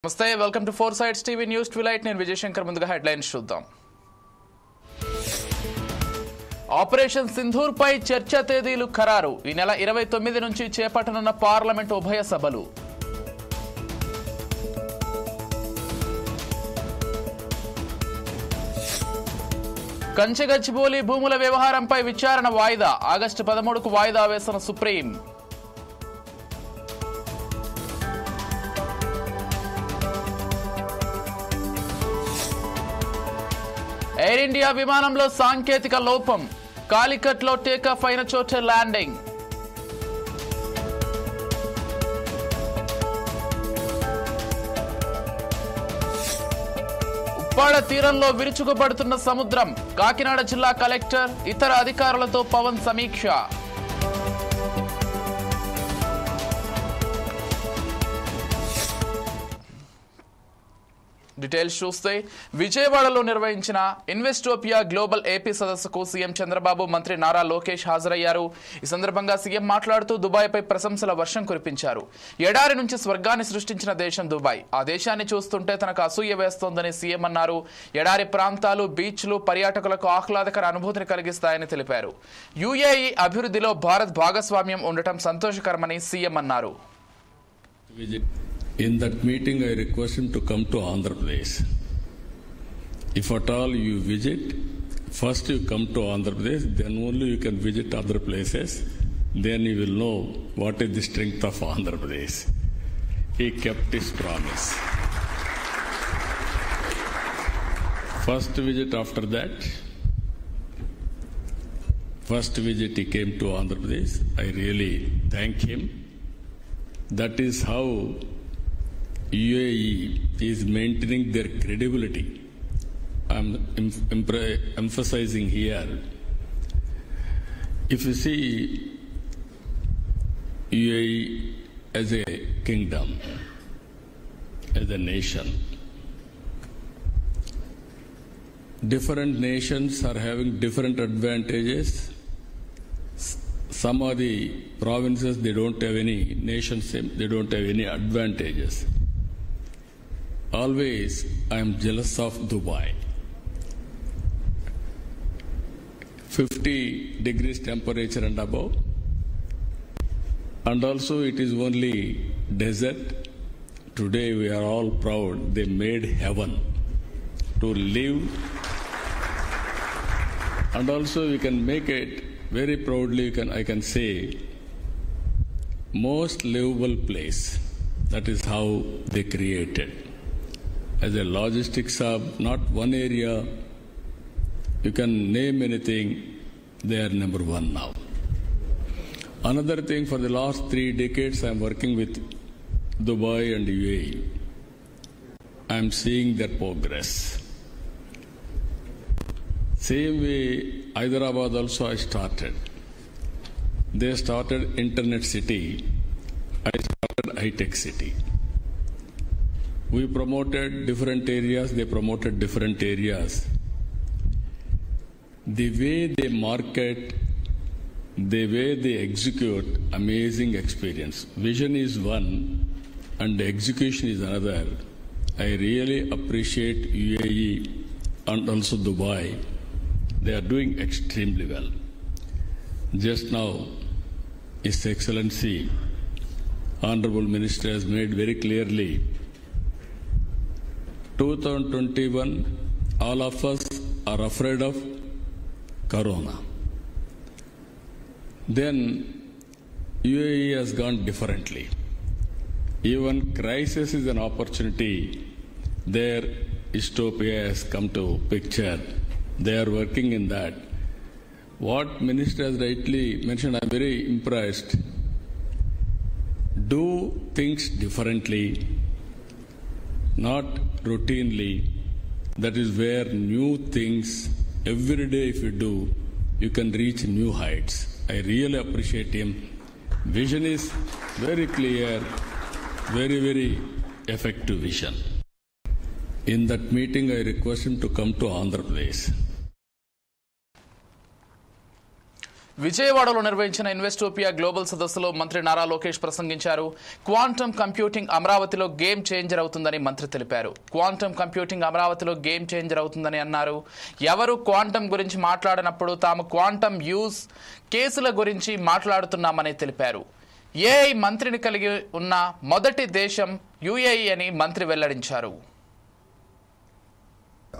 నమస్తే, welcome to four sides TV news twilight. నేను విజయ్ శంకర్. ముందుగా హెడ్లైన్స్ చూద్దాం. ఆపరేషన్ సింధూర్ పై చర్చ తేదీలు ఖరారు. ఈ నెల 29 నుంచి చేపట్టనున్న పార్లమెంట్ ఉభయ సభలు. కంచెగచ్చిబౌలి భూముల వ్యవహారంపై విచారణ వాయిదా. ఆగస్టు 13కు వాయిదా వేసిన సుప్రీం. ఎయిర్ ఇండియా విమానంలో సాంకేతిక లోపం. కాలికట్లో టేకాఫ్ అయిన చోటే ల్యాండింగ్. ఉప్పాడ తీరంలో విరుచుకుపడుతున్న సముద్రం. కాకినాడ జిల్లా కలెక్టర్ ఇతర అధికారులతో పవన్ సమీక్ష. డీటెయిల్స్ చూస్తే, విజయవాడలో నిర్వహించిన ఇన్వెస్టోపియా గ్లోబల్ ఏపీ సదస్సుకు సీఎం చంద్రబాబు, మంత్రి నారా లోకేష్ హాజరయ్యారు. ఈ సందర్భంగా సీఎం మాట్లాడుతూ దుబాయ్పై ప్రశంసల వర్షం కురిపించారు. ఎడారి నుంచి స్వర్గాన్ని సృష్టించిన దేశం దుబాయ్. ఆ దేశాన్ని చూస్తుంటే తనకు అసూయ వేస్తోందని సీఎం అన్నారు. ఎడారి ప్రాంతాలు, బీచ్లు పర్యాటకులకు ఆహ్లాదకర అనుభూతిని కలిగిస్తాయని తెలిపారు. యుఏఈ అభివృద్ధిలో భారత్ భాగస్వామ్యం ఉండటం సంతోషకరమని సీఎం అన్నారు. In that meeting, I request him to come to Andhra Pradesh. If at all you visit, first you come to Andhra Pradesh, then only you can visit other places. Then you will know what is the strength of Andhra Pradesh. He kept his promise. First visit after that, first visit he came to Andhra Pradesh. I really thank him. That is how UAE is maintaining their credibility. I'm emphasizing here. If you see UAE as a kingdom, as a nation, different nations are having different advantages. Some of the provinces, they don't have any nations, they don't have any advantages. Always I am jealous of Dubai. 50 degrees temperature and above, and also it is only desert. Today we are all proud they made heaven to live, and also we can make it very proudly. I can say most livable place. That is how they created. As a logistics hub, not one area, you can name anything, they are number one now. Another thing, for the last 3 decades I am working with Dubai and UAE. I am seeing their progress. Same way, Hyderabad also I started. They started Internet City, I started high-tech city. We promoted different areas, they promoted different areas. The way they market, the way they execute, amazing experience. Vision is one and execution is another. I really appreciate UAE and also Dubai. They are doing extremely well. Just now, His Excellency, Honorable Minister has made very clearly, 2021, all of us are afraid of Corona. Then UAE has gone differently. Even crisis is an opportunity. Their Istopia has come to picture. They are working in that. What Minister has rightly mentioned, I am very impressed. Do things differently, not routinely. That is where new things, every day if you do, you can reach new heights. I really appreciate him. Vision is very clear, very, very effective vision. In that meeting, I request him to come to Andhra Pradesh. విజయవాడలో నిర్వహించిన Investopia global సదస్సులో మంత్రి నారా లోకేష్ ప్రసంగించారు. Quantum computing అమరావతిలో game changer అవుతుందని మంత్రి తెలిపారు. Quantum computing అమరావతిలో గేమ్ చేంజర్ అవుతుందని అన్నారు. ఎవరు క్వాంటమ్ గురించి మాట్లాడినప్పుడు తాము క్వాంటమ్ యూజ్ కేసుల గురించి మాట్లాడుతున్నామని తెలిపారు. ఏఐ మంత్రిని కలిగి ఉన్న మొదటి దేశం యుఏఈ అని మంత్రి వెల్లడించారు.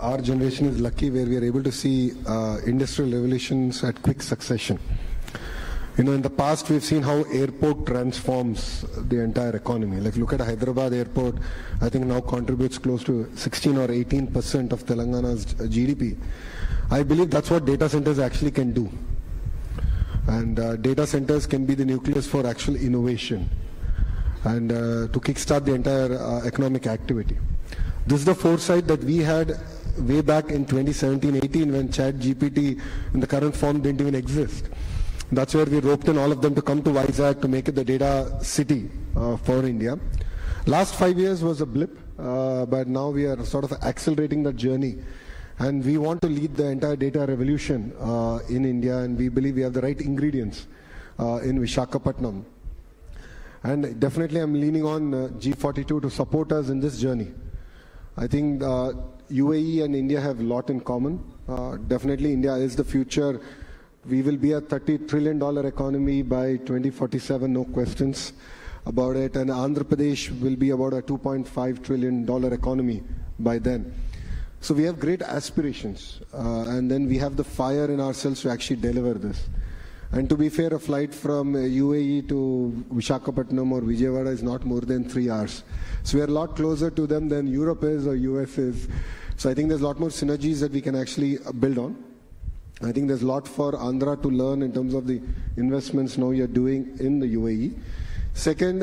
Our generation is lucky where we are able to see industrial revolutions at quick succession. You know, in the past we've seen how airport transforms the entire economy. Like look at Hyderabad airport, I think now contributes close to 16 or 18% of Telangana's GDP. I believe that's what data centers actually can do. And data centers can be the nucleus for actual innovation and to kickstart the entire economic activity. This is the foresight that we had way back in 2017-18 when ChatGPT in the current form didn't even exist. That's where we roped in all of them to come to Vizag to make it the data city for India. Last 5 years was a blip, but now we are sort of accelerating that journey. And we want to lead the entire data revolution in India, and we believe we have the right ingredients in Visakhapatnam. And definitely I'm leaning on G42 to support us in this journey. I think UAE and India have a lot in common. Definitely India is the future. We will be a $30 trillion economy by 2047, no questions about it. And Andhra Pradesh will be about a $2.5 trillion economy by then. So we have great aspirations, and then we have the fire in ourselves to actually deliver this. And to be fair, a flight from UAE to Visakhapatnam or Vijayawada is not more than 3 hours. So we are a lot closer to them than Europe is or US is. So I think there's a lot more synergies that we can actually build on. I think there's a lot for Andhra to learn in terms of the investments now you're doing in the UAE. Second,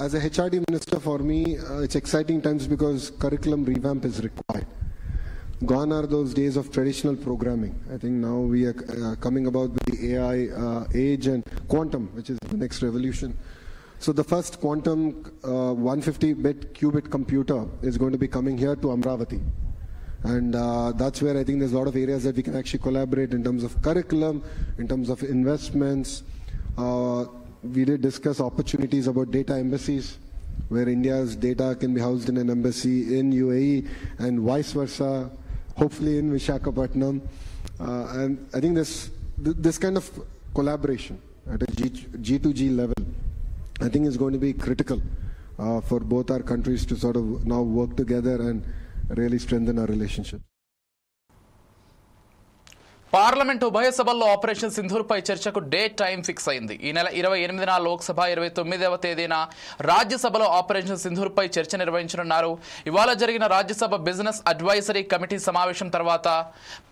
as a HRD minister for me, it's exciting times because curriculum revamp is required. Gone are those days of traditional programming. I think now we are coming about the AI age and quantum, which is the next revolution. So the first quantum 150-bit qubit computer is going to be coming here to Amravati. And that's where I think there's a lot of areas that we can actually collaborate in terms of curriculum, in terms of investments. We did discuss opportunities about data embassies, where India's data can be housed in an embassy in UAE and vice versa, hopefully in Visakhapatnam. And I think this kind of collaboration at a G2G level, I think is going to be critical for both our countries to sort of now work together and really strengthen our relationship. Parliament ఉభయ సభల్లో operation సింధూర్పై చర్చకు date time fix అయింది. ఈ నెల 28న లోక్సభ, 29వ తేదీన రాజ్యసభలో operation సింధూర్పై చర్చ నిర్వహించనున్నారు. ఇవాళ జరిగిన రాజ్యసభ బిజినెస్ అడ్వైజరీ కమిటీ సమావేశం తర్వాత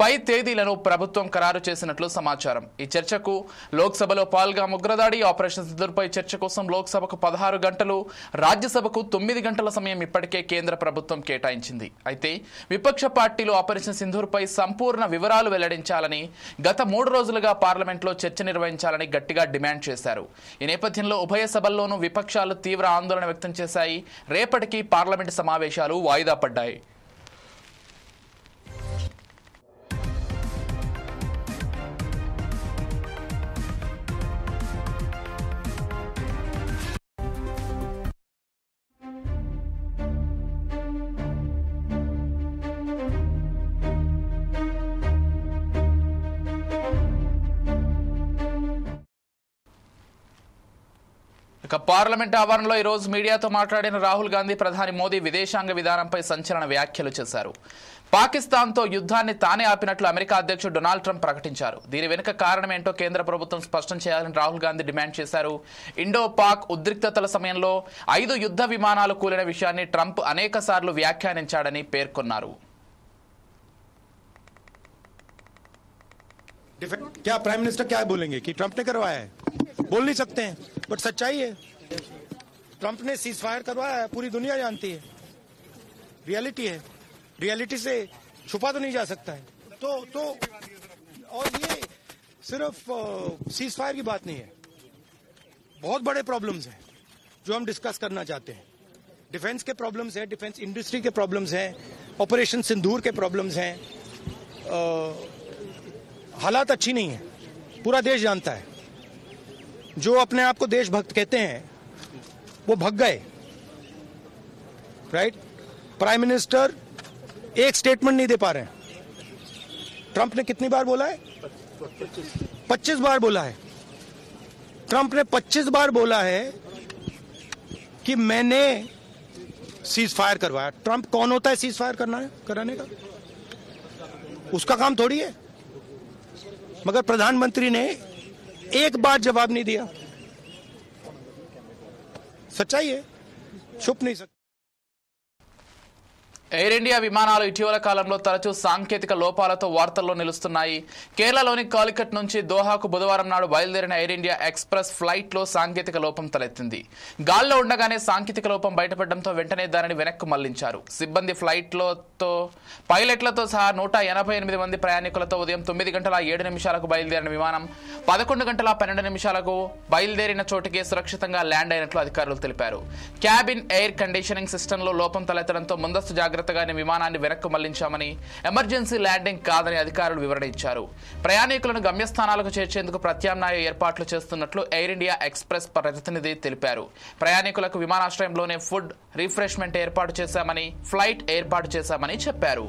పై తేదీలను ప్రభుత్వం ఖరారు చేసినట్లు సమాచారం. ఈ చర్చకు లోక్సభలో పాల్గా ఉగ్రదాడి, ఆపరేషన్ సింధూర్పై చర్చ కోసం లోక్సభకు 16 గంటలు, రాజ్యసభకు 9 గంటల సమయం ఇప్పటికే కేంద్ర ప్రభుత్వం కేటాయించింది. అయితే విపక్ష పార్టీలు ఆపరేషన్ సింధూర్పై సంపూర్ణ వివరాలు వెల్లడించాలని గత 3 రోజులుగా పార్లమెంట్లో చర్చ నిర్వహించాలని గట్టిగా డిమాండ్ చేశారు. ఈ నేపథ్యంలో ఉభయ సభల్లోనూ విపక్షాలు తీవ్ర ఆందోళన వ్యక్తం చేశాయి. రేపటికి పార్లమెంటు సమావేశాలు వాయిదా పడ్డాయి. ఇక పార్లమెంట్ ఆవరణలో ఈ రోజు మీడియాతో మాట్లాడిన రాహుల్ గాంధీ ప్రధాని మోదీ విదేశాంగ విధానంపై సంచలన వ్యాఖ్యలు చేశారు. పాకిస్తాన్తో యుద్ధాన్ని తానే ఆపినట్లు అమెరికా అధ్యక్షుడు డొనాల్డ్ ట్రంప్ ప్రకటించారు. దీని వెనుక కారణం ఏంటో కేంద్ర ప్రభుత్వం స్పష్టం చేయాలని రాహుల్ గాంధీ డిమాండ్ చేశారు. ఇండో పాక్ ఉద్రిక్తతల సమయంలో 5 యుద్ధ విమానాలు కూలిన విషయాన్ని ట్రంప్ అనేక సార్లు వ్యాఖ్యానించాడని పేర్కొన్నారు. क्या प्राइम मिनिस्टर क्या बोलेंगे कि ट्रंप ने करवाया है? बोल नहीं सकते हैं, बट सच्चाई है ट्रंप ने सीज फायर करवाया है, पूरी दुनिया जानती है, रियलिटी है, रियलिटी से छुपा तो नहीं जा सकता है. तो और ये सिर्फ सीज फायर की बात नहीं है, बहुत बड़े प्रॉब्लम्स हैं जो हम डिस्कस करना चाहते हैं. डिफेंस के प्रॉब्लम्स हैं, डिफेंस इंडस्ट्री के प्रॉब्लम्स हैं, ऑपरेशन सिंदूर के प्रॉब्लम्स हैं. हालात अच्छी नहीं है, पूरा देश जानता है। जो अपने आप को देशभक्त कहते हैं वो भग गए, राइट। प्राइम मिनिस्टर एक स्टेटमेंट नहीं दे पा रहे हैं। ट्रंप ने कितनी बार बोला है? 25 बार बोला है। ट्रंप ने 25 बार बोला है कि मैंने सीज फायर करवाया। ट्रंप कौन होता है सीज फायर कराने का? उसका काम थोड़ी है। मगर प्रधानमंत्री ने एक बार जवाब नहीं दिया। सच्चाई है, छुप नहीं सकता। ఎయిర్ ఇండియా విమానాలు ఇటీవల కాలంలో తరచూ సాంకేతిక లోపాలతో వార్తల్లో నిలుస్తున్నాయి. కేరళలోని కాలికట్ నుంచి దోహాకు బుధవారం నాడు బయలుదేరిన ఎయిర్ ఇండియా ఎక్స్ప్రెస్ ఫ్లైట్లో సాంకేతిక లోపం తలెత్తింది. గాల్లో ఉండగానే సాంకేతిక లోపం బయటపడడంతో వెంటనే దానిని వెనక్కు మళ్లించారు. సిబ్బంది ఫ్లైట్లతో పైలట్లతో సహా 188 మంది ప్రయాణికులతో ఉదయం 9 గంటల 7 నిమిషాలకు బయలుదేరిన విమానం 11 గంటల 12 నిమిషాలకు బయలుదేరిన చోటికి సురక్షితంగా ల్యాండ్ అయినట్లు అధికారులు తెలిపారు. క్యాబిన్ ఎయిర్ కండిషనింగ్ సిస్టంలో లోపం తలెత్తడంతో ముందస్తు జాగ్రత్తగానే విమానాన్ని వెనక్కు మళ్లించామని, ఎమర్జెన్సీ ల్యాండింగ్ కాదని అధికారులు వివరణ ఇచ్చారు. ప్రయాణికులను గమ్యస్థానాలకు చేర్చేందుకు ప్రత్యామ్నాయ ఏర్పాట్లు చేస్తున్నట్లు ఎయిర్ ఇండియా ఎక్స్ప్రెస్ ప్రతినిధి తెలిపారు. ప్రయాణికులకు విమానాశ్రయంలోనే ఫుడ్ రిఫ్రెష్మెంట్ ఏర్పాటు చేశామని, ఫ్లైట్ ఏర్పాటు చేశామని చెప్పారు.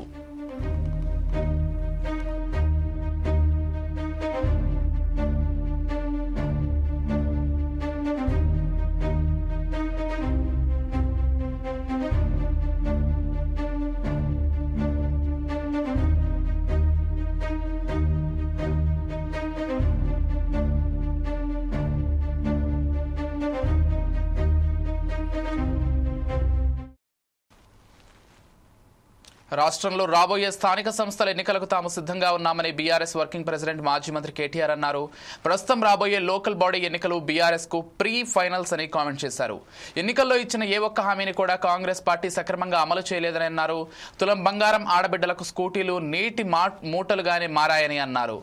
రాష్ట్రంలో రాబోయే స్థానిక సంస్థల ఎన్నికలకు తాము సిద్ధంగా ఉన్నామని బీఆర్ఎస్ వర్కింగ్ ప్రెసిడెంట్ మాజీ మంత్రి కేటీఆర్ అన్నారు. ప్రస్తుతం రాబోయే లోకల్ బాడీ ఎన్నికలు బీఆర్ఎస్ కు ప్రీ ఫైనల్స్ అని కామెంట్ చేశారు. ఎన్నికల్లో ఇచ్చిన ఏ ఒక్క హామీని కూడా కాంగ్రెస్ పార్టీ సక్రమంగా అమలు చేయలేదని అన్నారు. తులం బంగారం ఆడబిడ్డలకు స్కూటీలు నీటి మూటలుగానే మారాయని అన్నారు.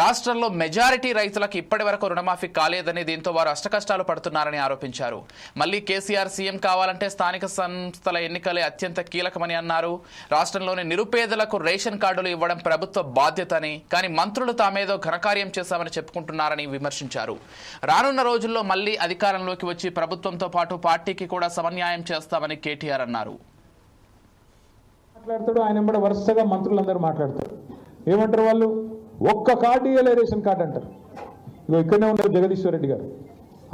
రాష్ట్రంలో మెజారిటీ రైతులకు ఇప్పటి వరకు రుణమాఫీ కాలేదని, దీంతో వారు అష్టకష్టాలు పడుతున్నారని ఆరోపించారు. మళ్లీ కేసీఆర్ సీఎం కావాలంటే స్థానిక సంస్థల ఎన్నికలే అత్యంత కీలకమని అన్నారు. రాష్ట్రంలోని నిరుపేదలకు రేషన్ కార్డులు ఇవ్వడం ప్రభుత్వ బాధ్యతని, కానీ మంత్రులు తామేదో ఘనకార్యం చేశామని చెప్పుకుంటున్నారని విమర్శించారు. రానున్న రోజుల్లో మళ్లీ అధికారంలోకి వచ్చి ప్రభుత్వంతో పాటు పార్టీకి కూడా సమన్యాయం చేస్తామని కేటీఆర్ అన్నారు. ఆయన వరుసగా మంత్రులందరూ మాట్లాడతారు. ఏమంటారు వాళ్ళు? ఒక్క కార్డు ఇవ్వలే, రేషన్ కార్డు అంటారు. ఇగో ఇక్కడనే ఉన్నారు జగదీశ్వర్ రెడ్డి గారు,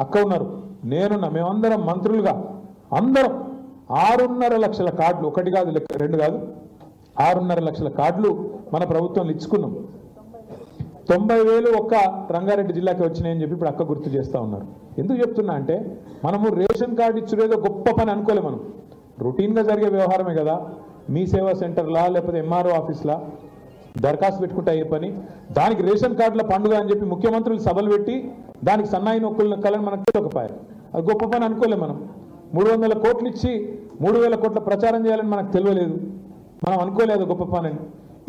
అక్క ఉన్నారు, నేనున్నా, మేమందరం మంత్రులుగా అందరం 6.5 లక్షల కార్డులు, ఒకటి కాదు రెండు కాదు 6.5 లక్షల కార్డులు మన ప్రభుత్వంలో ఇచ్చుకున్నాం. 90,000 ఒక్క రంగారెడ్డి జిల్లాకి వచ్చినాయని చెప్పి ఇప్పుడు అక్క గుర్తు చేస్తూ ఉన్నారు. ఎందుకు చెప్తున్నా అంటే, మనము రేషన్ కార్డు ఇచ్చుడేదో గొప్ప పని అనుకోలే. మనం రొటీన్గా జరిగే వ్యవహారమే కదా. మీ సేవా సెంటర్లా లేకపోతే ఎంఆర్ఓ ఆఫీస్లా దరఖాస్తు పెట్టుకుంటే అయ్యే పని. దానికి రేషన్ కార్డుల పండుగ అని చెప్పి ముఖ్యమంత్రులు సభలు పెట్టి దానికి సన్నాయి నొక్కులు నొక్కాలని మనకు తెలియకపోయారు. అది గొప్ప పని అనుకోలే. మనం 300 కోట్లు ఇచ్చి 3,000 కోట్ల ప్రచారం చేయాలని మనకు తెలియలేదు. మనం అనుకోలేదు గొప్ప పని అని.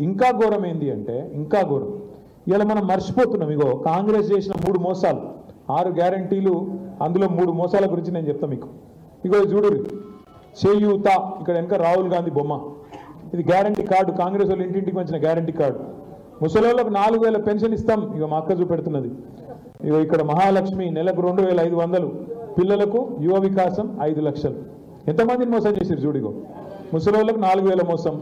ఇంకా ఘోరం ఏంది అంటే, ఇంకా ఘోరం ఇలా మనం మర్చిపోతున్నాం. ఇగో కాంగ్రెస్ చేసిన 3 మోసాలు, 6 గ్యారంటీలు, అందులో 3 మోసాల గురించి నేను చెప్తాను మీకు. ఇగో చూడు, చేయూత, ఇక్కడ వెనక రాహుల్ గాంధీ బొమ్మ, ఇది గ్యారంటీ కార్డు, కాంగ్రెస్ వాళ్ళు ఇంటింటికి వచ్చిన గ్యారంటీ కార్డు. ముసలోళ్ళకు 4,000 పెన్షన్ ఇస్తాం, ఇక మా అక్క చూపెడుతున్నది. ఇక ఇక్కడ మహాలక్ష్మి నెలకు 2,500, పిల్లలకు యువ వికాసం 5 లక్షలు. ఎంతమందిని మోసం చేశారు చూడిగో. ముసలోళ్ళకు 4,000 మోసం.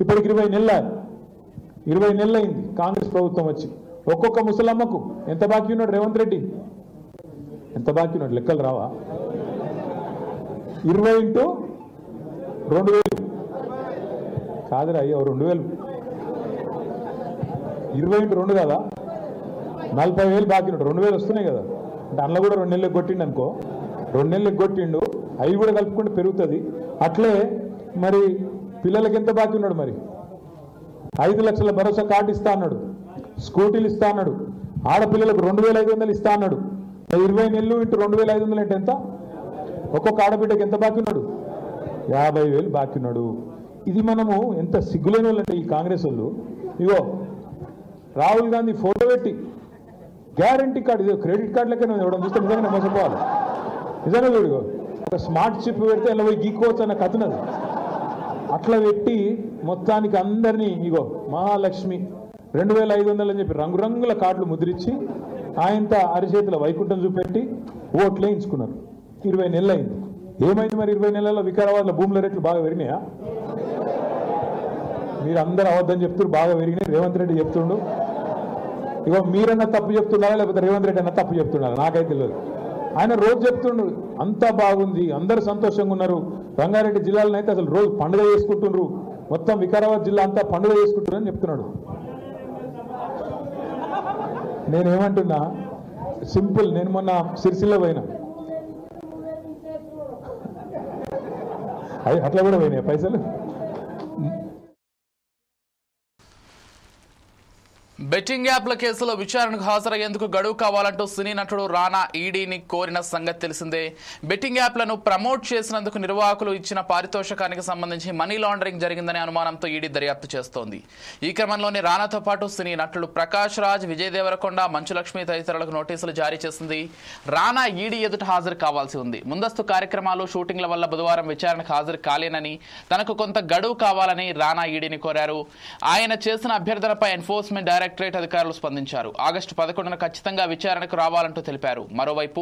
ఇప్పటికి 20 నెలలు అయింది కాంగ్రెస్ ప్రభుత్వం వచ్చి. ఒక్కొక్క ముసలమ్మకు ఎంత బాకీ ఉన్నాడు రేవంత్ రెడ్డి? ఎంత బాకీ ఉన్నాడు? లెక్కలు రావా? 20 ఇంటూ 2,000 కాదురా అయ్యో, 2,000 20 ఇంటూ 2 కదా, 40,000 బాకీ ఉన్నాడు. 2,000 వస్తున్నాయి కదా. అంటే అందులో కూడా 2 నెలలకు కొట్టిండు అనుకో, 2 నెలలకు కొట్టిండు, అవి కూడా కలుపుకుంటే పెరుగుతుంది. అట్లే మరి పిల్లలకి ఎంత బాకీ ఉన్నాడు? మరి 5 లక్షల భరోసా కార్డు ఇస్తా అన్నాడు, స్కూటీలు ఇస్తా అన్నాడు, ఆడపిల్లలకు 2,500 ఇస్తా అన్నాడు. 20 నెలలు ఇంటూ 2,500 అంటే ఎంత? ఒక్కొక్క ఆడబిడ్డకి ఎంత బాకీ ఉన్నాడు? 50,000 బాకీ ఉన్నాడు. ఇది మనము ఎంత సిగ్గులేని వాళ్ళంటే ఈ కాంగ్రెస్ వాళ్ళు. ఇగో రాహుల్ గాంధీ ఫోటో పెట్టి గ్యారంటీ కార్డు, ఇది క్రెడిట్ కార్డు లెక్క ఇవ్వడం చూస్తే నిజంగా మోసపోవాలి. నిజంగా చూడు, ఒక స్మార్ట్ చిప్ పెడితే ఇలా పోయి గీక్కోవచ్చు అన్న కథనది. అట్లా పెట్టి మొత్తానికి అందరినీ ఇగో మహాలక్ష్మి 2,500 అని చెప్పి రంగురంగుల కార్డులు ముద్రించి ఆయనతో అరిచేతుల వైకుంఠం చూపెట్టి ఓట్లు వేయించుకున్నారు. 20 నెలలు అయింది. ఏమైంది మరి 20 నెలల్లో వికారాబాద్లో భూముల రేట్లు బాగా పెరిగినాయా? మీరు అందరూ అవద్దని చెప్తున్నారు, బాగా పెరిగినాయి. రేవంత్ రెడ్డి చెప్తుండు. ఇగో మీరన్నా తప్పు చెప్తున్నారా లేకపోతే రేవంత్ రెడ్డి అన్న తప్పు చెప్తున్నారా నాకైతే తెలియదు. ఆయన రోజు చెప్తుండ్రు అంతా బాగుంది, అందరూ సంతోషంగా ఉన్నారు. రంగారెడ్డి జిల్లాలో అయితే అసలు రోజు పండుగ చేసుకుంటుండ్రు, మొత్తం వికారాబాద్ జిల్లా అంతా పండుగ చేసుకుంటున్నారు అని చెప్తున్నాడు. నేనేమంటున్నా సింపుల్, నేను మొన్న సిరిసిల్ల పోయినా, అట్లా కూడా పోయినాయి పైసలు. బెట్టింగ్ యాప్ల కేసులో విచారణకు హాజరయ్యేందుకు గడువు కావాలంటూ సినీ నటుడు రానా ఈడీని కోరిన సంగతి తెలిసిందే. బెట్టింగ్ యాప్లను ప్రమోట్ చేసినందుకు నిర్వాహకులు ఇచ్చిన పారితోషికానికి సంబంధించి మనీ లాండరింగ్ జరిగిందనే అనుమానంతో ఈడీ దర్యాప్తు చేస్తోంది. ఈ క్రమంలోనే రానాతో పాటు సినీ నటుడు ప్రకాష్ రాజ్, విజయ్ దేవరకొండ, మంచులక్ష్మి తదితరులకు నోటీసులు జారీ చేసింది. రానా ఈడీ ఎదుట హాజరు కావాల్సి ఉంది. ముందస్తు కార్యక్రమాలు, షూటింగ్ల వల్ల బుధవారం విచారణకు హాజరు కాలేనని, తనకు కొంత గడువు కావాలని రానా ఈడీని కోరారు. ఆయన చేసిన అభ్యర్థనపై ఎన్ఫోర్స్మెంట్ డైరెక్టరేట్ అధికారులు స్పందించారు. ఆగస్టు 11న ఖచ్చితంగా విచారణకు రావాలంటూ తెలిపారు. మరోవైపు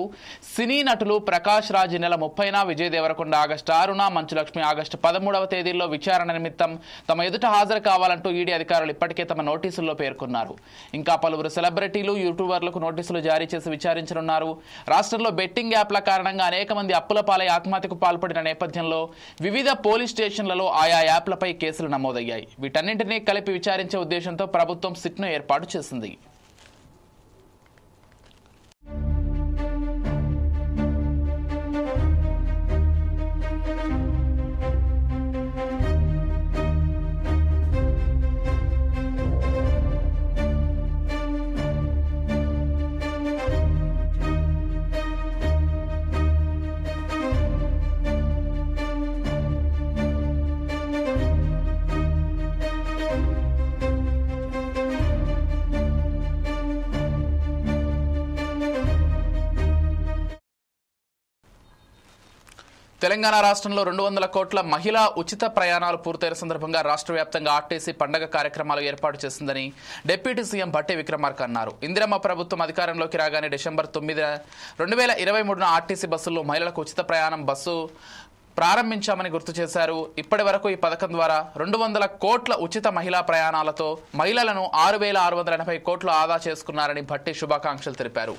సినీ నటులు ప్రకాష్ రాజ్ నెల 30న, విజయ్ దేవరకొండ ఆగస్టు 6న, మంచులక్ష్మి ఆగస్టు 13వ తేదీల్లో విచారణ నిమిత్తం తమ ఎదుట హాజరు కావాలంటూ ఈడీ అధికారులు ఇప్పటికే తమ నోటీసుల్లో పేర్కొన్నారు. ఇంకా పలువురు సెలబ్రిటీలు, యూట్యూబర్లకు నోటీసులు జారీ చేసి విచారించనున్నారు. రాష్ట్రంలో బెట్టింగ్ యాప్ల కారణంగా అనేక మంది అప్పుల పాలై ఆత్మహత్యకు పాల్పడిన నేపథ్యంలో వివిధ పోలీస్ స్టేషన్లలో ఆయా యాప్లపై కేసులు నమోదయ్యాయి. వీటన్నింటినీ కలిపి విచారించే ఉద్దేశంతో ప్రభుత్వం సిట్ను ఏర్పాటు చేసింది. తెలంగాణ రాష్ట్రంలో 200 కోట్ల మహిళా ఉచిత ప్రయాణాలు పూర్తయిన సందర్భంగా రాష్ట్ర వ్యాప్తంగా ఆర్టీసీ పండగ కార్యక్రమాలు ఏర్పాటు చేసిందని డిప్యూటీ సీఎం భట్టి విక్రమార్క అన్నారు. ఇందిరమ్మ ప్రభుత్వం అధికారంలోకి రాగానే డిసెంబర్ 9, 2023న ఆర్టీసీ బస్సుల్లో మహిళలకు ఉచిత ప్రయాణం బస్సు ప్రారంభించామని గుర్తు చేశారు. ఇప్పటి వరకు ఈ పథకం ద్వారా 200 కోట్ల ఉచిత మహిళా ప్రయాణాలతో మహిళలను 6,680 కోట్లు ఆదా చేసుకున్నారని భట్టి శుభాకాంక్షలు తెలిపారు.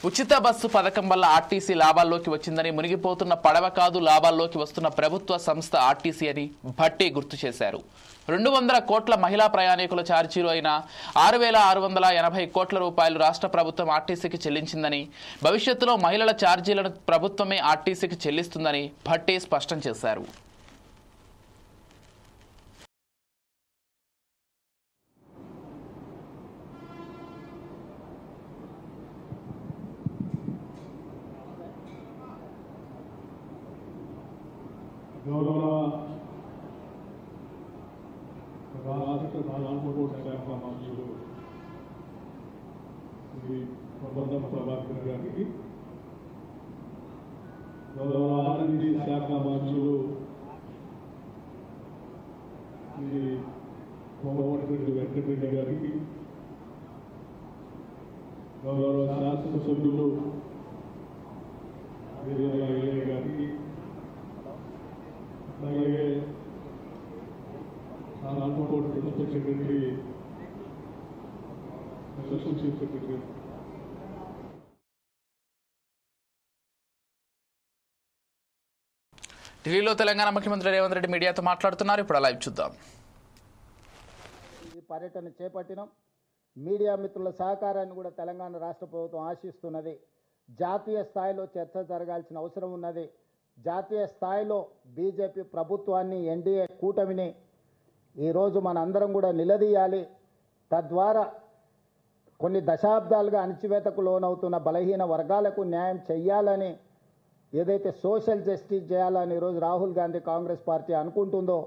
ఉచిత బస్సు పథకం వల్ల ఆర్టీసీ లాభాల్లోకి వచ్చిందని, మునిగిపోతున్న పడవ కాదు లాభాల్లోకి వస్తున్న ప్రభుత్వ సంస్థ ఆర్టీసీ అని భట్టి గుర్తు చేశారు. 200 కోట్ల మహిళా ప్రయాణికుల ఛార్జీలు అయిన 6,680 కోట్ల రూపాయలు రాష్ట్ర ప్రభుత్వం ఆర్టీసీకి చెల్లించిందని, భవిష్యత్తులో మహిళల ఛార్జీలను ప్రభుత్వమే ఆర్టీసీకి చెల్లిస్తుందని భట్టి స్పష్టం చేశారు. రాష్ట్ర ట్రాన్స్పోర్ట్ శాఖ మంత్రులు శ్రీ పొన్నం ప్రభాకర్ గారికి, ఆర్ఎండ్బి శాఖ మంత్రులు శ్రీ కోమటిరెడ్డి వెంకటరెడ్డి గారికి, గౌరవ శాసనసభ్యులు గారికి, అలాగే transport principal secretary, assistant chief secretary, ఢిల్లీలో తెలంగాణ ముఖ్యమంత్రి రేవంత్ రెడ్డి మీడియాతో మాట్లాడుతున్నారు. ఇప్పుడు లైవ్ చూద్దాం. ఈ పర్యటన చేపట్టినాం. మీడియా మిత్రుల సహకారాన్ని కూడా తెలంగాణ రాష్ట్ర ప్రభుత్వం ఆశిస్తున్నది. జాతీయ స్థాయిలో చర్చ జరగాల్సిన అవసరం ఉన్నది. జాతీయ స్థాయిలో బీజేపీ ప్రభుత్వాన్ని, ఎన్డీఏ కూటమిని ఈరోజు మన అందరం కూడా నిలదీయాలి. తద్వారా కొన్ని దశాబ్దాలుగా అణచివేతకు లోనవుతున్న బలహీన వర్గాలకు న్యాయం చెయ్యాలని, ఏదైతే సోషల్ జస్టిస్ చేయాలని ఈరోజు రాహుల్ గాంధీ కాంగ్రెస్ పార్టీ అనుకుంటుందో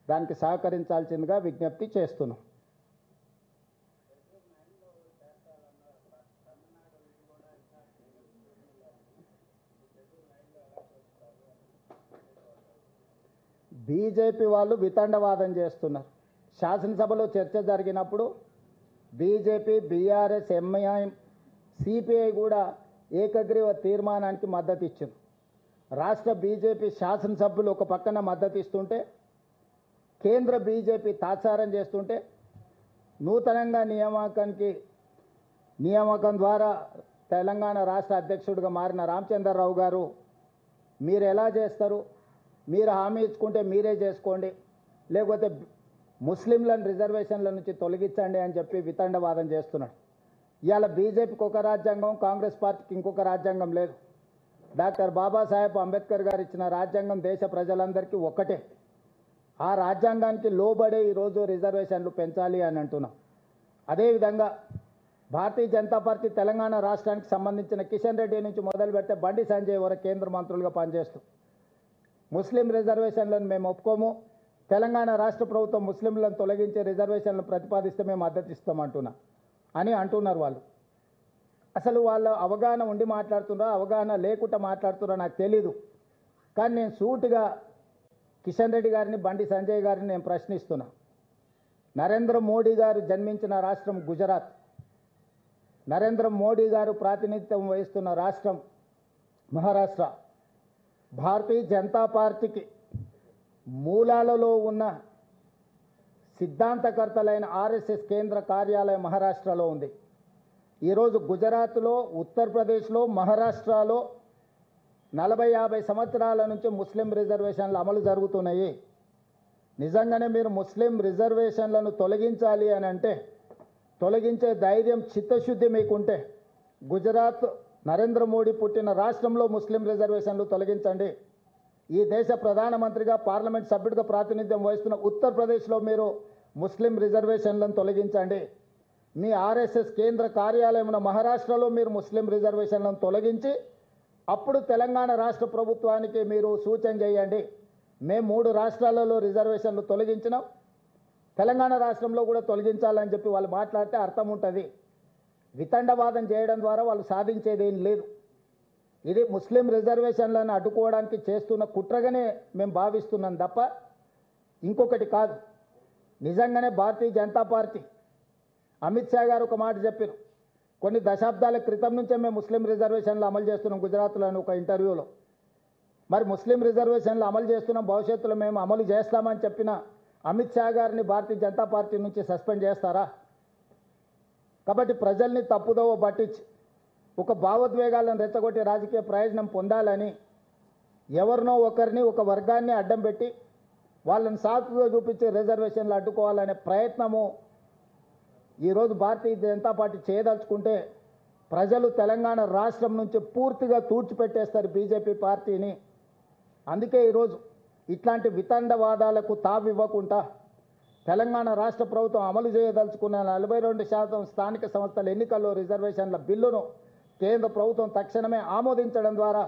దానికి సహకరించాల్సిందిగా విజ్ఞప్తి చేస్తున్నాం. బీజేపీ వాళ్ళు వితండవాదం చేస్తున్నారు. శాసనసభలో చర్చ జరిగినప్పుడు బీజేపీ, బీఆర్ఎస్, ఎంఐఎం సిపిఐ కూడా ఏకగ్రీవ తీర్మానానికి మద్దతు ఇచ్చింది. రాష్ట్ర బీజేపీ శాసనసభ్యులు ఒక పక్కన మద్దతు ఇస్తుంటే, కేంద్ర బీజేపీ తాత్సారం చేస్తుంటే, నూతనంగా నియామకం ద్వారా తెలంగాణ రాష్ట్ర అధ్యక్షుడిగా మారిన రామచంద్రరావు గారు మీరు ఎలా చేస్తారు, మీరు హామీ ఇచ్చుకుంటే మీరే చేసుకోండి, లేకపోతే ముస్లింలను రిజర్వేషన్ల నుంచి తొలగించండి అని చెప్పి వితండవాదం చేస్తున్నాడు. ఇవాళ బీజేపీకి ఒక రాజ్యాంగం, కాంగ్రెస్ పార్టీకి ఇంకొక రాజ్యాంగం లేదు. డాక్టర్ బాబాసాహెబ్ అంబేద్కర్ గారు ఇచ్చిన రాజ్యాంగం దేశ ప్రజలందరికీ ఒక్కటే. ఆ రాజ్యాంగానికి లోబడే ఈరోజు రిజర్వేషన్లు పెంచాలి అని అంటున్నాం. అదేవిధంగా భారతీయ జనతా పార్టీ తెలంగాణ రాష్ట్రానికి సంబంధించిన కిషన్ రెడ్డి నుంచి మొదలు పెడితే బండి సంజయ్ వరకు కేంద్ర మంత్రులుగా పనిచేస్తూ ముస్లిం రిజర్వేషన్లను మేము ఒప్పుకోము, తెలంగాణ రాష్ట్ర ప్రభుత్వం ముస్లింలను తొలగించే రిజర్వేషన్లను ప్రతిపాదిస్తే మేము మద్దతు ఇస్తామంటున్నారు అంటున్నారు వాళ్ళు. అసలు వాళ్ళ అవగాహన ఉండి మాట్లాడుతున్నారా, అవగాహన లేకుండా మాట్లాడుతున్నారా నాకు తెలీదు. కానీ నేను సూటిగా కిషన్ రెడ్డి గారిని, బండి సంజయ్ గారిని నేను ప్రశ్నిస్తున్నా. నరేంద్ర మోడీ గారు జన్మించిన రాష్ట్రం గుజరాత్, నరేంద్ర మోడీ గారు ప్రాతినిధ్యం వహిస్తున్న రాష్ట్రం మహారాష్ట్ర. భారతీయ జనతా పార్టీకి మూలాలలో ఉన్న సిద్ధాంతకర్తలైన ఆర్ఎస్ఎస్ కేంద్ర కార్యాలయం మహారాష్ట్రలో ఉంది. ఈరోజు గుజరాత్లో, ఉత్తరప్రదేశ్లో, మహారాష్ట్రలో 40-50 సంవత్సరాల నుంచి ముస్లిం రిజర్వేషన్లు అమలు జరుగుతున్నాయి. నిజంగానే మీరు ముస్లిం రిజర్వేషన్లను తొలగించాలి అని అంటే, తొలగించే ధైర్యం, చిత్తశుద్ధి మీకుంటే గుజరాత్ నరేంద్ర మోడీ పుట్టిన రాష్ట్రంలో ముస్లిం రిజర్వేషన్లు తొలగించండి. ఈ దేశ ప్రధానమంత్రిగా, పార్లమెంట్ సభ్యుడిగా ప్రాతినిధ్యం వహిస్తున్న ఉత్తరప్రదేశ్లో మీరు ముస్లిం రిజర్వేషన్లను తొలగించండి. మీ ఆర్ఎస్ఎస్ కేంద్ర కార్యాలయం ఉన్న మహారాష్ట్రలో మీరు ముస్లిం రిజర్వేషన్లను తొలగించి అప్పుడు తెలంగాణ రాష్ట్ర ప్రభుత్వానికి మీరు సూచన చేయండి. మేము 3 రాష్ట్రాలలో రిజర్వేషన్లు తొలగించినాం, తెలంగాణ రాష్ట్రంలో కూడా తొలగించాలని చెప్పి వాళ్ళు మాట్లాడితే అర్థం ఉంటుంది. వితండవాదం చేయడం ద్వారా వాళ్ళు సాధించేదేం లేదు. ఇది ముస్లిం రిజర్వేషన్లను అడ్డుకోవడానికి చేస్తున్న కుట్రగానే మేము భావిస్తున్నాం తప్ప ఇంకొకటి కాదు. నిజంగానే భారతీయ జనతా పార్టీ అమిత్ షా గారు ఒక మాట చెప్పారు, కొన్ని దశాబ్దాల క్రితం నుంచే మేము ముస్లిం రిజర్వేషన్లు అమలు చేస్తున్నాం గుజరాత్లో అని ఒక ఇంటర్వ్యూలో. మరి ముస్లిం రిజర్వేషన్లు అమలు చేస్తున్నాం, భవిష్యత్తులో మేము అమలు చేస్తామని చెప్పిన అమిత్ షా గారిని భారతీయ జనతా పార్టీ నుంచి సస్పెండ్ చేస్తారా? కాబట్టి ప్రజల్ని తప్పుదోవ పట్టించి ఒక భావోద్వేగాలను రెచ్చగొట్టి రాజకీయ ప్రయోజనం పొందాలని ఎవరినో ఒకరిని, ఒక వర్గాన్ని అడ్డం పెట్టి వాళ్ళని సాకుగా చూపించి రిజర్వేషన్లు అడ్డుకోవాలనే ప్రయత్నము ఈరోజు భారతీయ జనతా పార్టీ చేయదలుచుకుంటే ప్రజలు తెలంగాణ రాష్ట్రం నుంచి పూర్తిగా తూడ్చిపెట్టేస్తారు బీజేపీ పార్టీని. అందుకే ఈరోజు ఇట్లాంటి వితండవాదాలకు తావివ్వకుండా తెలంగాణ రాష్ట్ర ప్రభుత్వం అమలు చేయదలుచుకున్న 42% స్థానిక సంస్థల ఎన్నికల్లో రిజర్వేషన్ల బిల్లును కేంద్ర ప్రభుత్వం తక్షణమే ఆమోదించడం ద్వారా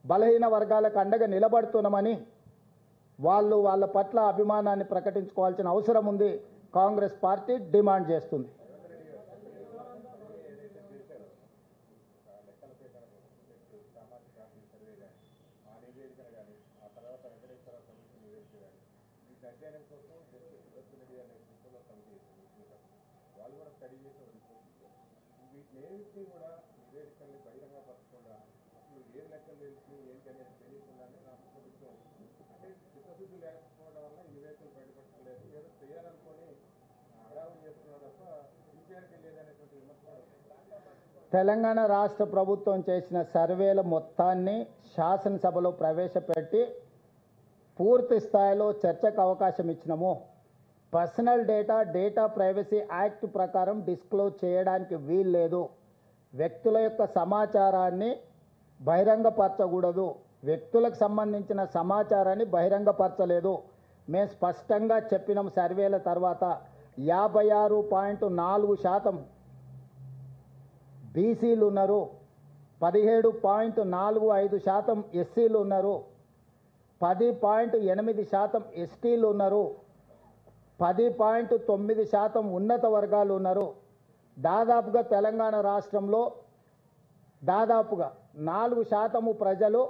బలహీన వర్గాలకు అండగా నిలబడుతున్నామని వాళ్ళ పట్ల అభిమానాన్ని ప్రకటించుకోవాల్సిన అవసరం ఉంది. కాంగ్రెస్ పార్టీ డిమాండ్ చేస్తుంది. తెలంగాణ రాష్ట్ర ప్రభుత్వం చేసిన సర్వేల మొత్తాన్ని శాసనసభలో ప్రవేశపెట్టి పూర్తి స్థాయిలో చర్చకు అవకాశం ఇచ్చినాము. పర్సనల్ డేటా ప్రైవసీ యాక్ట్ ప్రకారం డిస్క్లోజ్ చేయడానికి వీల్లేదు. వ్యక్తుల యొక్క సమాచారాన్ని బహిరంగపరచకూడదు. వ్యక్తులకు సంబంధించిన సమాచారాన్ని బహిరంగపరచలేదు. మేము స్పష్టంగా చెప్పినాం. సర్వేల తర్వాత 56.4% బీసీలు ఉన్నారు, 17.45% ఎస్సీలు ఉన్నారు, 10.8% ఎస్టీలు ఉన్నారు, 10.9% ఉన్నత వర్గాలు ఉన్నారు. దాదాపుగా తెలంగాణ రాష్ట్రంలో దాదాపుగా 4% ప్రజలు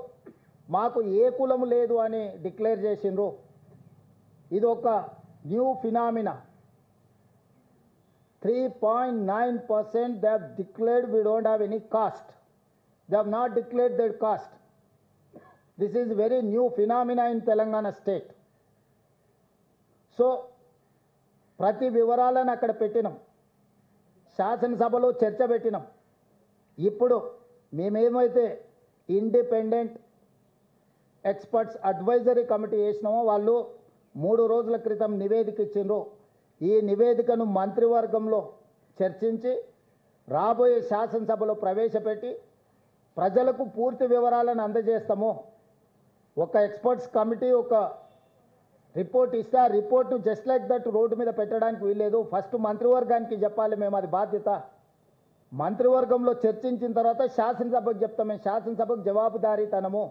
మాకు ఏ కులం లేదు అని డిక్లేర్ చేసిండ్రు. ఇది ఒక new phenomena. 3.9% they have declared we don't have any cost. They have not declared their cost. This is very new phenomena in Telangana state. So, ప్రతి వివరాలను అక్కడ పెట్టినాం, శాసనసభలో చర్చ పెట్టినాం. ఇప్పుడు మేమేమైతే ఇండిపెండెంట్ ఎక్స్పర్ట్స్ అడ్వైజరీ కమిటీ వేసినామో వాళ్ళు 3 రోజుల క్రితం నివేదిక ఇచ్చిండ్రు. ఈ నివేదికను మంత్రివర్గంలో చర్చించి రాబోయే శాసనసభలో ప్రవేశపెట్టి ప్రజలకు పూర్తి వివరాలను అందజేస్తాము. ఒక ఎక్స్పర్ట్స్ కమిటీ ఒక రిపోర్ట్ ఇస్తే ఆ రిపోర్ట్ను జస్ట్ లైక్ దట్ రోడ్డు మీద పెట్టడానికి వీల్లేదు. ఫస్ట్ మంత్రివర్గానికి చెప్పాలి, మేము అది బాధ్యత. మంత్రివర్గంలో చర్చించిన తర్వాత శాసనసభకు చెప్తాం. మేము శాసనసభకు జవాబుదారీతనము.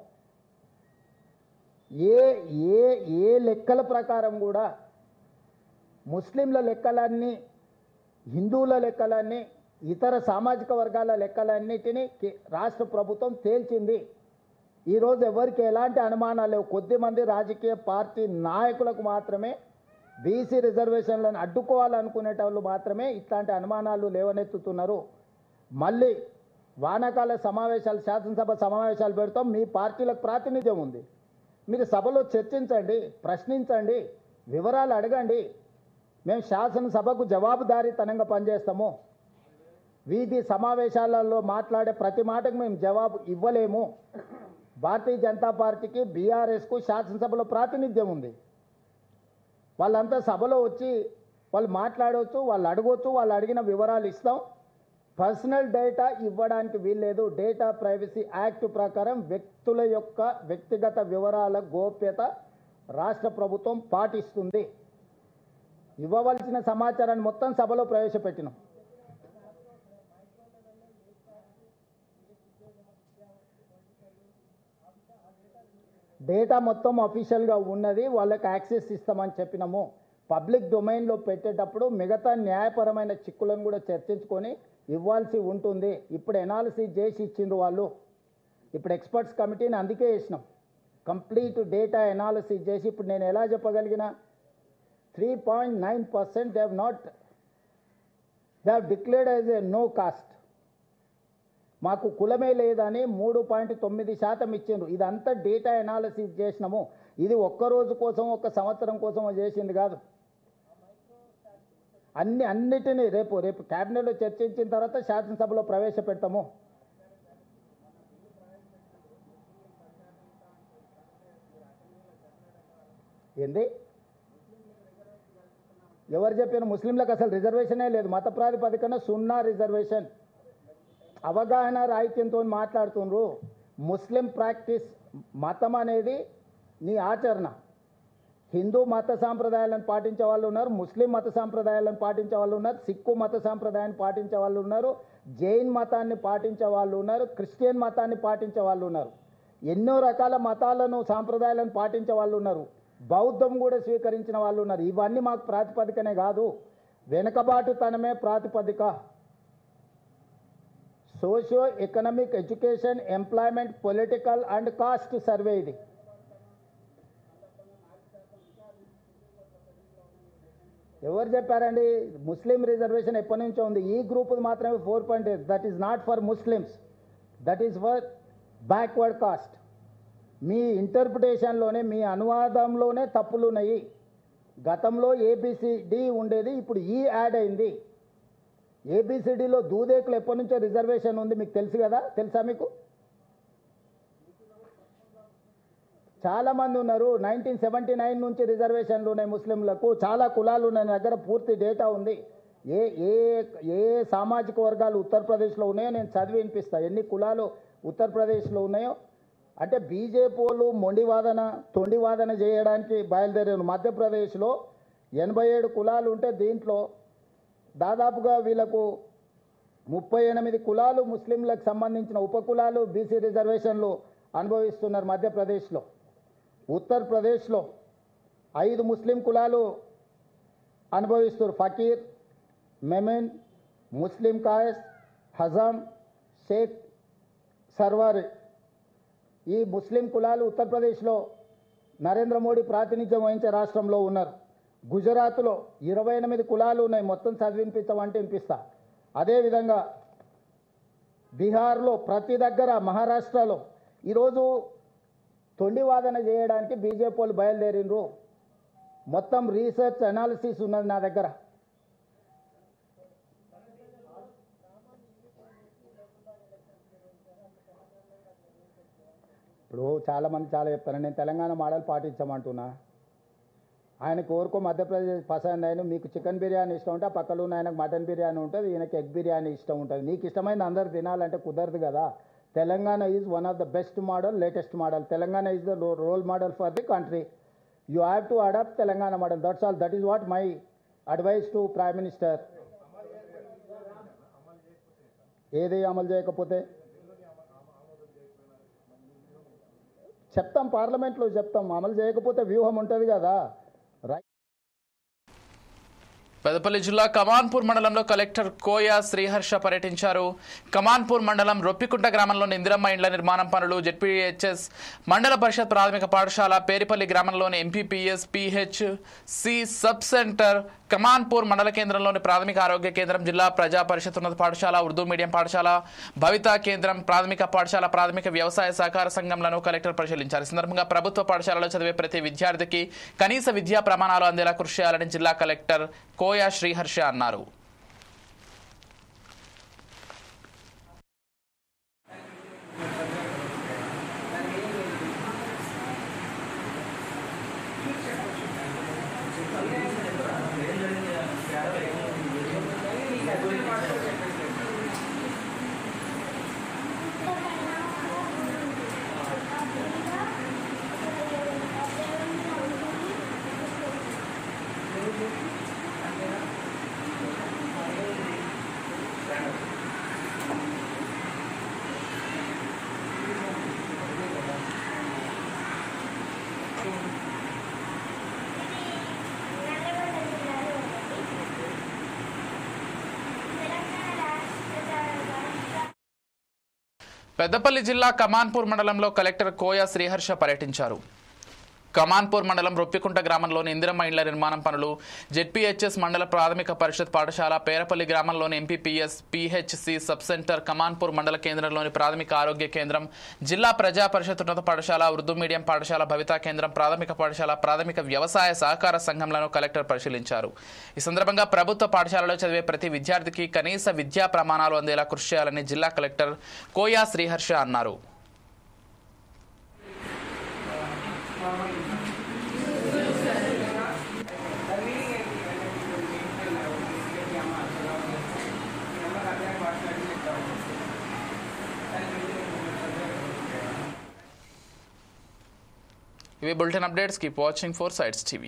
ఏ లెక్కల ప్రకారం కూడా ముస్లింల లెక్కలన్నీ, హిందువుల లెక్కలన్నీ, ఇతర సామాజిక వర్గాల లెక్కలన్నిటినీ రాష్ట్ర ప్రభుత్వం తేల్చింది. ఈరోజు ఎవరికి ఎలాంటి అనుమానాలు లేవు. కొద్దిమంది రాజకీయ పార్టీ నాయకులకు మాత్రమే బీసీ రిజర్వేషన్లను అడ్డుకోవాలనుకునేటోళ్ళు మాత్రమే ఇట్లాంటి అనుమానాలు లేవనెత్తుతున్నారు. మళ్ళీ వానాకాల సమావేశాలు, శాసనసభ సమావేశాలు పెడతాం. మీ పార్టీలకు ప్రాతినిధ్యం ఉంది, మీరు సభలో చర్చించండి, ప్రశ్నించండి, వివరాలు అడగండి. మేము శాసనసభకు జవాబుదారీతనంగా పనిచేస్తాము. వీధి సమావేశాలలో మాట్లాడే ప్రతి మాటకు మేము జవాబు ఇవ్వలేము. భారతీయ జనతా పార్టీకి, బీఆర్ఎస్కు శాసనసభలో ప్రాతినిధ్యం ఉంది. వాళ్ళంతా సభలో వచ్చి వాళ్ళు మాట్లాడవచ్చు, వాళ్ళు అడగవచ్చు, వాళ్ళు అడిగిన వివరాలు ఇస్తాం. పర్సనల్ డేటా ఇవ్వడానికి వీల్లేదు. డేటా ప్రైవసీ యాక్ట్ ప్రకారం వ్యక్తుల యొక్క వ్యక్తిగత వివరాల గోప్యత రాష్ట్ర ప్రభుత్వం పాటిస్తుంది. ఇవ్వవలసిన సమాచారాన్ని మొత్తం సభలో ప్రవేశపెట్టినాం. డేటా మొత్తం అఫీషియల్గా ఉన్నది, వాళ్ళకి యాక్సెస్ ఇస్తామని చెప్పినాము. పబ్లిక్ డొమైన్లో పెట్టేటప్పుడు మిగతా న్యాయపరమైన చిక్కులను కూడా చర్చించుకొని ఇవ్వాల్సి ఉంటుంది. ఇప్పుడు ఎనాలిసిస్ చేసి ఇచ్చిండ్రు వాళ్ళు. ఇప్పుడు ఎక్స్పర్ట్స్ కమిటీని అందుకే వేసినాం. కంప్లీట్ డేటా ఎనాలిసిస్ చేసి ఇప్పుడు నేను ఎలా చెప్పగలిగిన 3.9% they have declared as a no caste. మాకు కులమే లేదని 3.9% ఇచ్చిండ్రు. ఇదంతా డేటా ఎనాలిసిస్ చేసినాము. ఇది ఒక్కరోజు కోసం, ఒక్క సంవత్సరం కోసం చేసింది కాదు. అన్నిటినీ రేపు క్యాబినెట్లో చర్చించిన తర్వాత శాసనసభలో ప్రవేశపెడతాము. ఏంది ఎవరు చెప్పిన? ముస్లింలకు అసలు రిజర్వేషనే లేదు. మత ప్రాతిపదికన 0 రిజర్వేషన్. అవగాహన రాహిత్యంతో మాట్లాడుతుండ్రు. ముస్లిం ప్రాక్టీస్, మతం అనేది నీ ఆచరణ. హిందూ మత సాంప్రదాయాలను పాటించే వాళ్ళు ఉన్నారు, ముస్లిం మత సాంప్రదాయాలను పాటించే వాళ్ళు ఉన్నారు, సిక్కు మత సాంప్రదాయాన్ని పాటించే వాళ్ళు ఉన్నారు, జైన్ మతాన్ని పాటించే వాళ్ళు ఉన్నారు, క్రిస్టియన్ మతాన్ని పాటించే వాళ్ళు ఉన్నారు. ఎన్నో రకాల మతాలను, సాంప్రదాయాలను పాటించే వాళ్ళు ఉన్నారు. బౌద్ధం కూడా స్వీకరించిన వాళ్ళు ఉన్నారు. ఇవన్నీ మాకు ప్రాతిపదికనే కాదు, వెనుకబాటుతనమే ప్రాతిపదిక. Socio economic, education, employment, political and caste survey ఇది. ఎవరు చెప్పారండి? ముస్లిం రిజర్వేషన్ ఎప్పటి నుంచో ఉంది. ఈ గ్రూప్ మాత్రమే 4.8. That is not for Muslims, that is for backward caste. మీ ఇంటర్ప్రిటేషన్లోనే, మీ అనువాదంలోనే తప్పులు ఉన్నాయి. గతంలో ఏబిసిడి ఉండేది, ఇప్పుడు ఈ యాడ్ అయింది. ఏబిసిడిలో దూదేకులు ఎప్పటి నుంచో రిజర్వేషన్ ఉంది, మీకు తెలుసు కదా? తెలుసా మీకు? చాలామంది ఉన్నారు. 1979 నుంచి రిజర్వేషన్లు ఉన్నాయి ముస్లింలకు. చాలా కులాలు ఉన్నాయి, నా దగ్గర పూర్తి డేటా ఉంది. ఏ ఏ ఏ సామాజిక వర్గాలు ఉత్తరప్రదేశ్లో ఉన్నాయో నేను చదివి వినిపిస్తాను. ఎన్ని కులాలు ఉత్తరప్రదేశ్లో ఉన్నాయో. అంటే బీజేపీ వాళ్ళు మొండివాదన, తొండివాదన చేయడానికి బయలుదేరారు. మధ్యప్రదేశ్లో 87 కులాలు ఉంటే దీంట్లో దాదాపుగా వీళ్ళకు 38 కులాలు ముస్లింలకు సంబంధించిన ఉపకులాలు బీసీ రిజర్వేషన్లు అనుభవిస్తున్నారు మధ్యప్రదేశ్లో. ఉత్తరప్రదేశ్లో 5 ముస్లిం కులాలు అనుభవిస్తున్నారు. ఫకీర్, మెమెన్, ముస్లిం కాయస్, హజాం, షేక్, సర్వారి. ఈ ముస్లిం కులాలు ఉత్తరప్రదేశ్లో నరేంద్ర మోడీ ప్రాతినిధ్యం వహించే రాష్ట్రంలో ఉన్నారు. గుజరాత్లో 28 కులాలు ఉన్నాయి, మొత్తం చదివినిపించమంటే వినిపిస్తా. అదేవిధంగా బీహార్లో ప్రతి దగ్గర, మహారాష్ట్రలో ఈరోజు తొండివాదన చేయడానికి బీజేపీ వాళ్ళు బయలుదేరిండ్రు. మొత్తం రీసెర్చ్ అనాలిసిస్ ఉన్నది నా దగ్గర. ఇప్పుడు చాలామంది చాలా చెప్తారు, నేను తెలంగాణ మోడల్ పాటించమంటున్నా. ఆయన కోరుకో మధ్యప్రదేశ్ పసంద్ అయిన, మీకు చికెన్ బిర్యానీ ఇష్టం ఉంటే ఆ పక్కన ఉన్న ఆయనకు మటన్ బిర్యానీ ఉంటుంది, ఈయనకి ఎగ్ బిర్యానీ ఇష్టం ఉంటుంది. నీకు ఇష్టమైంది అందరు తినాలంటే కుదరదు కదా. Telangana is one of the best model, latest model. Telangana is the role model for the country. You have to adopt Telangana model. That's all. That is what my advice to prime minister. ఏది అమలు చేయకపోతే చెప్తాం, పార్లమెంట్లో చెప్తాం. అమలు చేయకపోతే వ్యూహం ఉంటుంది కదా. పెద్దపల్లి జిల్లా కమాన్పూర్ మండలంలో కలెక్టర్ కోయా శ్రీహర్ష పర్యటించారు. కమాన్పూర్ మండలం రొప్పికుంట గ్రామంలోని ఇందిరమ్మ ఇండ్ల నిర్మాణం పనులు, జెడ్పీహెచ్ఎస్ మండల పరిషత్ ప్రాథమిక పాఠశాల, పేరిపల్లి గ్రామంలోని MPPS PHC sub centre, Kamanpur మండల కేంద్రంలోని ప్రాథమిక ఆరోగ్య కేంద్రం, జిల్లా ప్రజా పరిషత్ ఉన్నత పాఠశాల, ఉర్దూ మీడియం పాఠశాల, భవితా కేంద్రం, ప్రాథమిక పాఠశాల, ప్రాథమిక వ్యవసాయ సహకార సంఘంలను కలెక్టర్ పరిశీలించారు. ఈ సందర్భంగా ప్రభుత్వ పాఠశాలలో చదివే ప్రతి విద్యార్థికి కనీస విద్యా ప్రమాణాలు అందేలా కృషి చేయాలని జిల్లా కలెక్టర్ కోయా శ్రీహర్ష అన్నారు. పెద్దపల్లి జిల్లా కమాన్పూర్ మండలంలో కలెక్టర్ కోయా శ్రీహర్ష పర్యటించారు. కమాన్పూర్ మండలం రొప్పికుంట గ్రామంలోని ఇందిరమ్మ ఇండ్ల నిర్మాణం పనులు, జెడ్పీహెచ్ఎస్ మండల ప్రాథమిక పరిషత్ పాఠశాల, పేరపల్లి గ్రామంలోని MPPS PHC sub centre, Kamanpur మండల కేంద్రంలోని ప్రాథమిక ఆరోగ్య కేంద్రం, జిల్లా ప్రజా పరిషత్ ఉన్నత పాఠశాల, ఉర్దూ మీడియం పాఠశాల, భవితా కేంద్రం, ప్రాథమిక పాఠశాల, ప్రాథమిక వ్యవసాయ సహకార సంఘంలను కలెక్టర్ పరిశీలించారు. ఈ సందర్భంగా ప్రభుత్వ పాఠశాలలో చదివే ప్రతి విద్యార్థికి కనీస విద్యా ప్రమాణాలు అందేలా కృషి చేయాలని జిల్లా కలెక్టర్ కోయా శ్రీహర్ష అన్నారు. ఇవి bulletin updates. Keep watching 4 Sides TV.